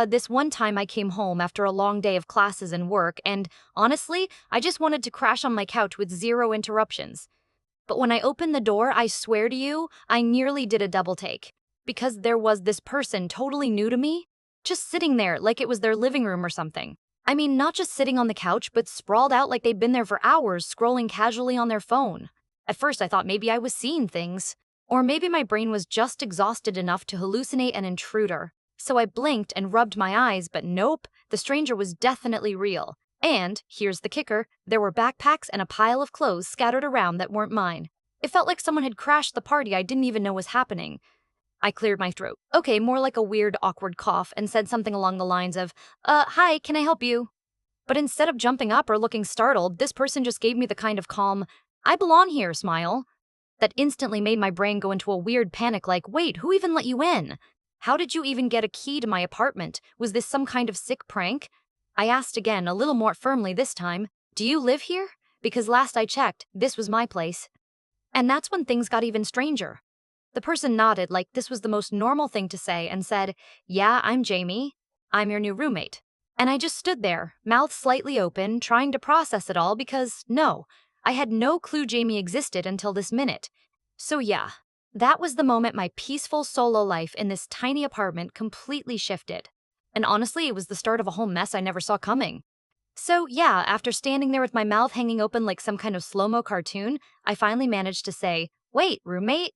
This one time I came home after a long day of classes and work, and honestly, I just wanted to crash on my couch with zero interruptions. But when I opened the door, I swear to you, I nearly did a double take. Because there was this person totally new to me, just sitting there like it was their living room or something. I mean, not just sitting on the couch, but sprawled out like they'd been there for hours, scrolling casually on their phone. At first, I thought maybe I was seeing things. Or maybe my brain was just exhausted enough to hallucinate an intruder. So I blinked and rubbed my eyes, but nope, the stranger was definitely real. And, here's the kicker, there were backpacks and a pile of clothes scattered around that weren't mine. It felt like someone had crashed the party I didn't even know was happening. I cleared my throat. Okay, more like a weird, awkward cough, and said something along the lines of, hi, can I help you? But instead of jumping up or looking startled, this person just gave me the kind of calm, I belong here smile that instantly made my brain go into a weird panic like, wait, who even let you in? How did you even get a key to my apartment? Was this some kind of sick prank? I asked again, a little more firmly this time, do you live here? Because last I checked, this was my place. And that's when things got even stranger. The person nodded like this was the most normal thing to say and said, yeah, I'm Jamie. I'm your new roommate. And I just stood there, mouth slightly open, trying to process it all because, no, I had no clue Jamie existed until this minute. So yeah, that was the moment my peaceful solo life in this tiny apartment completely shifted. And honestly, it was the start of a whole mess I never saw coming. So yeah, after standing there with my mouth hanging open like some kind of slow-mo cartoon, I finally managed to say, wait, roommate?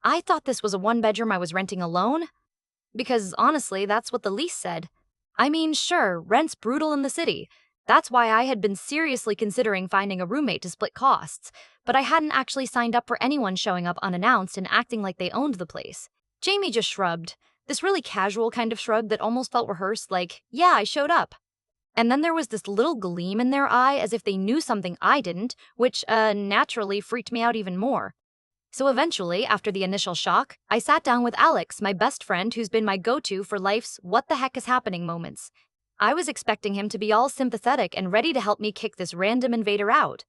I thought this was a one-bedroom I was renting alone? Because honestly, that's what the lease said. I mean, sure, rent's brutal in the city. That's why I had been seriously considering finding a roommate to split costs, but I hadn't actually signed up for anyone showing up unannounced and acting like they owned the place. Jamie just shrugged, this really casual kind of shrug that almost felt rehearsed, like, yeah, I showed up. And then there was this little gleam in their eye as if they knew something I didn't, which, naturally freaked me out even more. So eventually, after the initial shock, I sat down with Alex, my best friend who's been my go-to for life's what the heck is happening moments. I was expecting him to be all sympathetic and ready to help me kick this random invader out.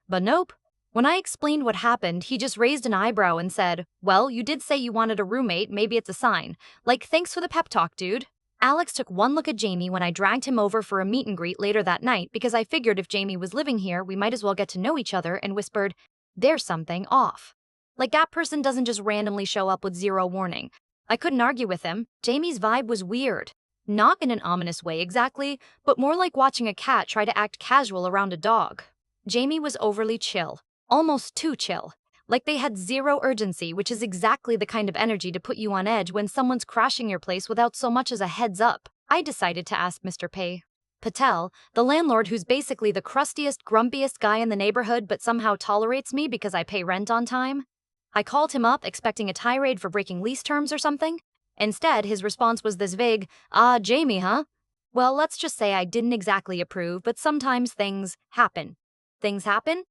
But nope. When I explained what happened, he just raised an eyebrow and said, well, you did say you wanted a roommate, maybe it's a sign. Like, thanks for the pep talk, dude. Alex took one look at Jamie when I dragged him over for a meet and greet later that night because I figured if Jamie was living here, we might as well get to know each other, and whispered, there's something off. Like that person doesn't just randomly show up with zero warning. I couldn't argue with him. Jamie's vibe was weird. Not in an ominous way exactly, but more like watching a cat try to act casual around a dog. Jamie was overly chill, almost too chill. Like they had zero urgency, which is exactly the kind of energy to put you on edge when someone's crashing your place without so much as a heads up. I decided to ask Mr. Patel, the landlord who's basically the crustiest, grumpiest guy in the neighborhood but somehow tolerates me because I pay rent on time. I called him up expecting a tirade for breaking lease terms or something. Instead, his response was this vague, Jamie, huh? Well, let's just say I didn't exactly approve, but sometimes things happen. Things happen?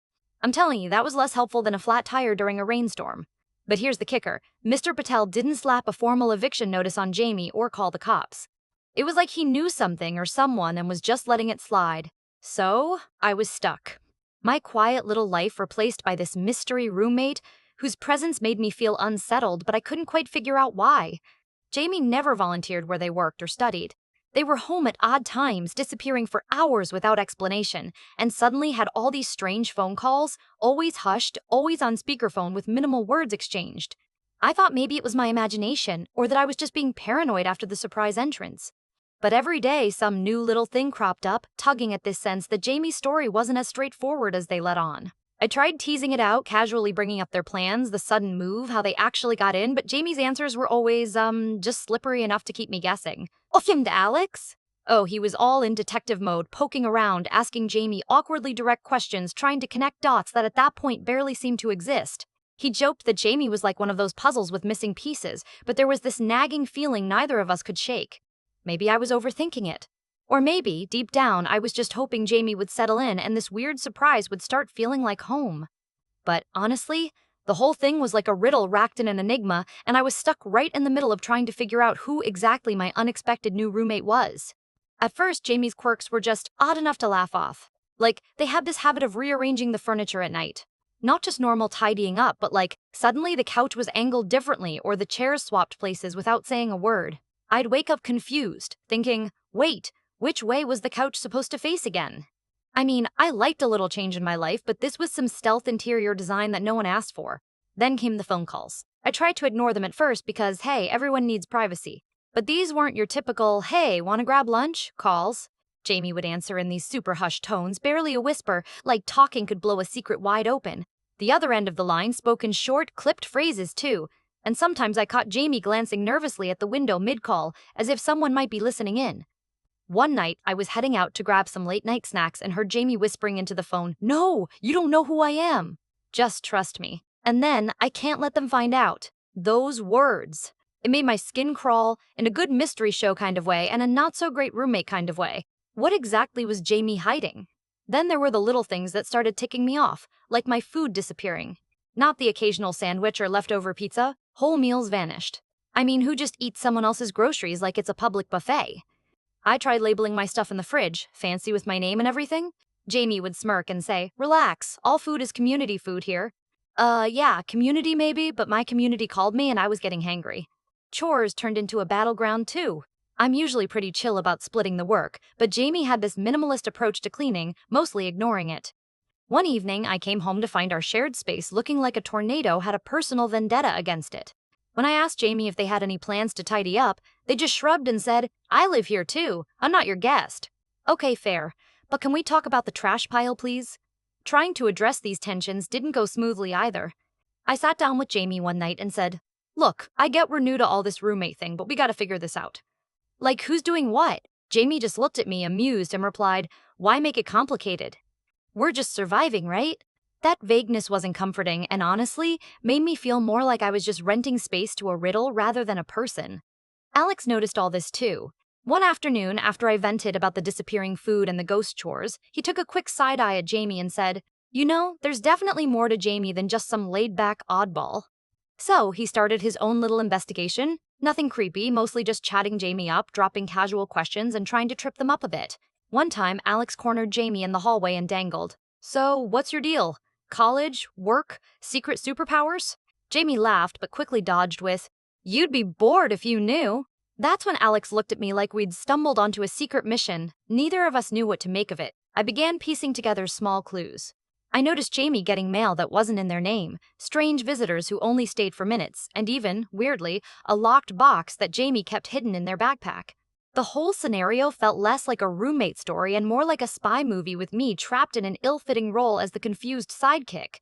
I'm telling you, that was less helpful than a flat tire during a rainstorm. But here's the kicker. Mr. Patel didn't slap a formal eviction notice on Jamie or call the cops. It was like he knew something or someone and was just letting it slide. So, I was stuck. My quiet little life replaced by this mystery roommate whose presence made me feel unsettled, but I couldn't quite figure out why. Jamie never volunteered where they worked or studied. They were home at odd times, disappearing for hours without explanation, and suddenly had all these strange phone calls, always hushed, always on speakerphone with minimal words exchanged. I thought maybe it was my imagination, or that I was just being paranoid after the surprise entrance. But every day, some new little thing cropped up, tugging at this sense that Jamie's story wasn't as straightforward as they let on. I tried teasing it out, casually bringing up their plans, the sudden move, how they actually got in, but Jamie's answers were always, just slippery enough to keep me guessing. To Alex? Oh, he was all in detective mode, poking around, asking Jamie awkwardly direct questions, trying to connect dots that at that point barely seemed to exist. He joked that Jamie was like one of those puzzles with missing pieces, but there was this nagging feeling neither of us could shake. Maybe I was overthinking it. Or maybe, deep down, I was just hoping Jamie would settle in and this weird surprise would start feeling like home. But honestly, the whole thing was like a riddle wrapped in an enigma, and I was stuck right in the middle of trying to figure out who exactly my unexpected new roommate was. At first, Jamie's quirks were just odd enough to laugh off. Like, they had this habit of rearranging the furniture at night. Not just normal tidying up, but like, suddenly the couch was angled differently or the chairs swapped places without saying a word. I'd wake up confused, thinking, wait, which way was the couch supposed to face again? I mean, I liked a little change in my life, but this was some stealth interior design that no one asked for. Then came the phone calls. I tried to ignore them at first because, hey, everyone needs privacy. But these weren't your typical, hey, wanna grab lunch calls. Jamie would answer in these super hushed tones, barely a whisper, like talking could blow a secret wide open. The other end of the line spoke in short, clipped phrases too, and sometimes I caught Jamie glancing nervously at the window mid-call, as if someone might be listening in. One night, I was heading out to grab some late-night snacks and heard Jamie whispering into the phone, "No, you don't know who I am. Just trust me." And then, "I can't let them find out." Those words. It made my skin crawl, in a good mystery show kind of way and a not-so-great roommate kind of way. What exactly was Jamie hiding? Then there were the little things that started ticking me off, like my food disappearing. Not the occasional sandwich or leftover pizza, whole meals vanished. I mean, who just eats someone else's groceries like it's a public buffet? I tried labeling my stuff in the fridge, fancy with my name and everything. Jamie would smirk and say, "Relax, all food is community food here." Yeah, community maybe, but my community called me and I was getting hangry. Chores turned into a battleground too. I'm usually pretty chill about splitting the work, but Jamie had this minimalist approach to cleaning, mostly ignoring it. One evening, I came home to find our shared space looking like a tornado had a personal vendetta against it. When I asked Jamie if they had any plans to tidy up, they just shrugged and said, "I live here too. I'm not your guest." Okay, fair. But can we talk about the trash pile, please? Trying to address these tensions didn't go smoothly either. I sat down with Jamie one night and said, "Look, I get we're new to all this roommate thing, but we gotta figure this out." Like, who's doing what? Jamie just looked at me, amused, and replied, "Why make it complicated? We're just surviving, right?" That vagueness wasn't comforting and honestly made me feel more like I was just renting space to a riddle rather than a person. Alex noticed all this too. One afternoon, after I vented about the disappearing food and the ghost chores, he took a quick side eye at Jamie and said, "You know, there's definitely more to Jamie than just some laid-back oddball." So he started his own little investigation. Nothing creepy, mostly just chatting Jamie up, dropping casual questions, and trying to trip them up a bit. One time, Alex cornered Jamie in the hallway and dangled, "So, what's your deal? College? Work? Secret superpowers?" Jamie laughed, but quickly dodged with, "You'd be bored if you knew." That's when Alex looked at me like we'd stumbled onto a secret mission. Neither of us knew what to make of it. I began piecing together small clues. I noticed Jamie getting mail that wasn't in their name, strange visitors who only stayed for minutes, and even, weirdly, a locked box that Jamie kept hidden in their backpack. The whole scenario felt less like a roommate story and more like a spy movie with me trapped in an ill-fitting role as the confused sidekick.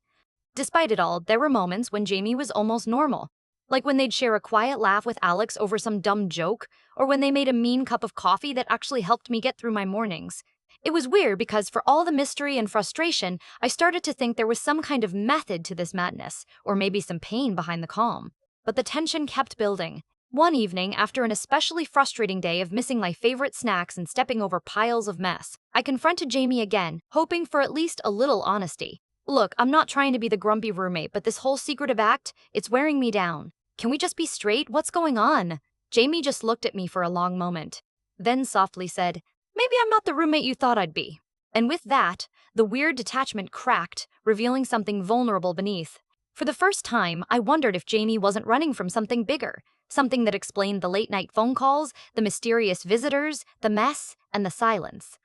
Despite it all, there were moments when Jamie was almost normal. Like when they'd share a quiet laugh with Alex over some dumb joke, or when they made a mean cup of coffee that actually helped me get through my mornings. It was weird because for all the mystery and frustration, I started to think there was some kind of method to this madness, or maybe some pain behind the calm. But the tension kept building. One evening, after an especially frustrating day of missing my favorite snacks and stepping over piles of mess, I confronted Jamie again, hoping for at least a little honesty. "Look, I'm not trying to be the grumpy roommate, but this whole secretive act, it's wearing me down. Can we just be straight? What's going on?" Jamie just looked at me for a long moment, then softly said, "Maybe I'm not the roommate you thought I'd be." And with that, the weird detachment cracked, revealing something vulnerable beneath. For the first time, I wondered if Jamie wasn't running from something bigger, something that explained the late-night phone calls, the mysterious visitors, the mess, and the silence.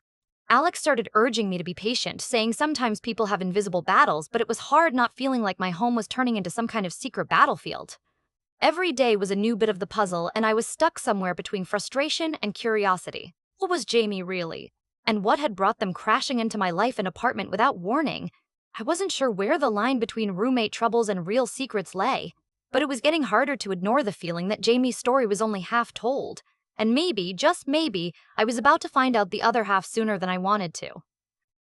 Alex started urging me to be patient, saying sometimes people have invisible battles, but it was hard not feeling like my home was turning into some kind of secret battlefield. Every day was a new bit of the puzzle, and I was stuck somewhere between frustration and curiosity. What was Jamie really? And what had brought them crashing into my life and apartment without warning? I wasn't sure where the line between roommate troubles and real secrets lay, but it was getting harder to ignore the feeling that Jamie's story was only half told. And maybe, just maybe, I was about to find out the other half sooner than I wanted to.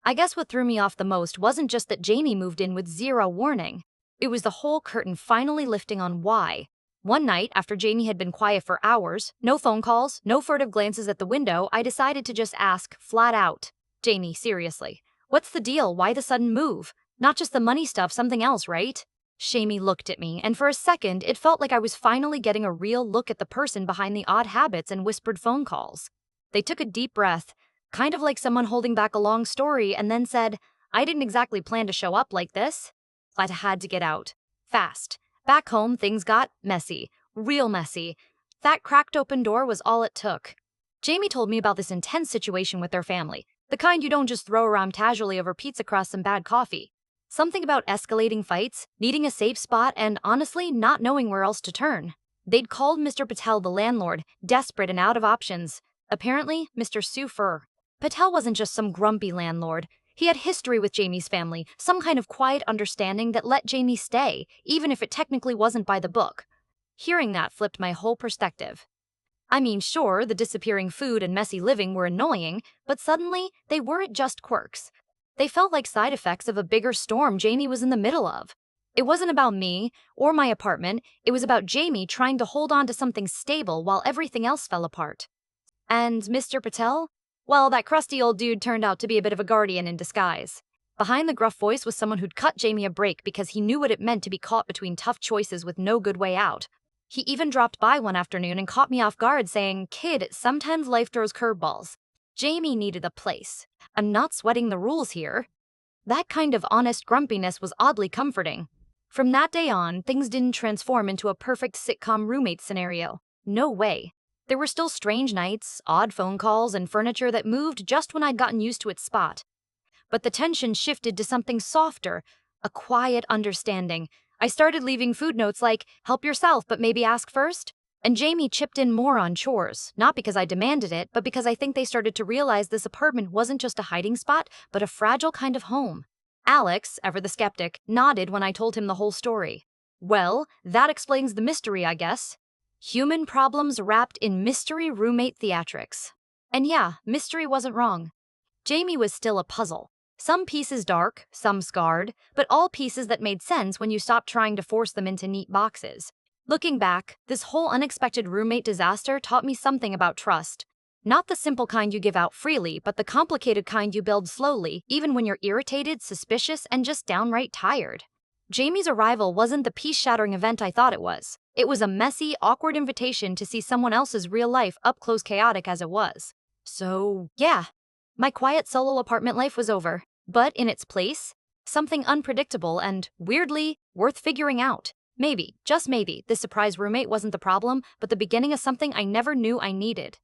I guess what threw me off the most wasn't just that Jamie moved in with zero warning. It was the whole curtain finally lifting on why. One night, after Jamie had been quiet for hours, no phone calls, no furtive glances at the window, I decided to just ask, flat out, "Jamie, seriously, what's the deal? Why the sudden move? Not just the money stuff, something else, right?" Jamie looked at me, and for a second, it felt like I was finally getting a real look at the person behind the odd habits and whispered phone calls. They took a deep breath, kind of like someone holding back a long story, and then said, "I didn't exactly plan to show up like this." I had to get out. Fast. Back home, things got messy. Real messy. That cracked open door was all it took. Jamie told me about this intense situation with their family, the kind you don't just throw around casually over pizza crust and bad coffee. Something about escalating fights, needing a safe spot, and honestly not knowing where else to turn. They'd called Mr. Patel the landlord, desperate and out of options. Apparently, Mr. Sufer. Patel wasn't just some grumpy landlord. He had history with Jamie's family, some kind of quiet understanding that let Jamie stay, even if it technically wasn't by the book. Hearing that flipped my whole perspective. I mean, sure, the disappearing food and messy living were annoying, but suddenly, they weren't just quirks. They felt like side effects of a bigger storm Jamie was in the middle of. It wasn't about me or my apartment, it was about Jamie trying to hold on to something stable while everything else fell apart. And Mr. Patel? Well, that crusty old dude turned out to be a bit of a guardian in disguise. Behind the gruff voice was someone who'd cut Jamie a break because he knew what it meant to be caught between tough choices with no good way out. He even dropped by one afternoon and caught me off guard saying, "Kid, sometimes life throws curveballs." Jamie needed a place. I'm not sweating the rules here. That kind of honest grumpiness was oddly comforting. From that day on, things didn't transform into a perfect sitcom roommate scenario. No way. There were still strange nights, odd phone calls, and furniture that moved just when I'd gotten used to its spot. But the tension shifted to something softer, a quiet understanding. I started leaving food notes like, "Help yourself, but maybe ask first." And Jamie chipped in more on chores, not because I demanded it, but because I think they started to realize this apartment wasn't just a hiding spot, but a fragile kind of home. Alex, ever the skeptic, nodded when I told him the whole story. Well, that explains the mystery, I guess. Human problems wrapped in mystery roommate theatrics. And yeah, mystery wasn't wrong. Jamie was still a puzzle. Some pieces dark, some scarred, but all pieces that made sense when you stopped trying to force them into neat boxes. Looking back, this whole unexpected roommate disaster taught me something about trust. Not the simple kind you give out freely, but the complicated kind you build slowly, even when you're irritated, suspicious, and just downright tired. Jamie's arrival wasn't the peace-shattering event I thought it was. It was a messy, awkward invitation to see someone else's real life up close, chaotic as it was. So, yeah. My quiet solo apartment life was over, but in its place, something unpredictable and, weirdly, worth figuring out. Maybe, just maybe, this surprise roommate wasn't the problem, but the beginning of something I never knew I needed.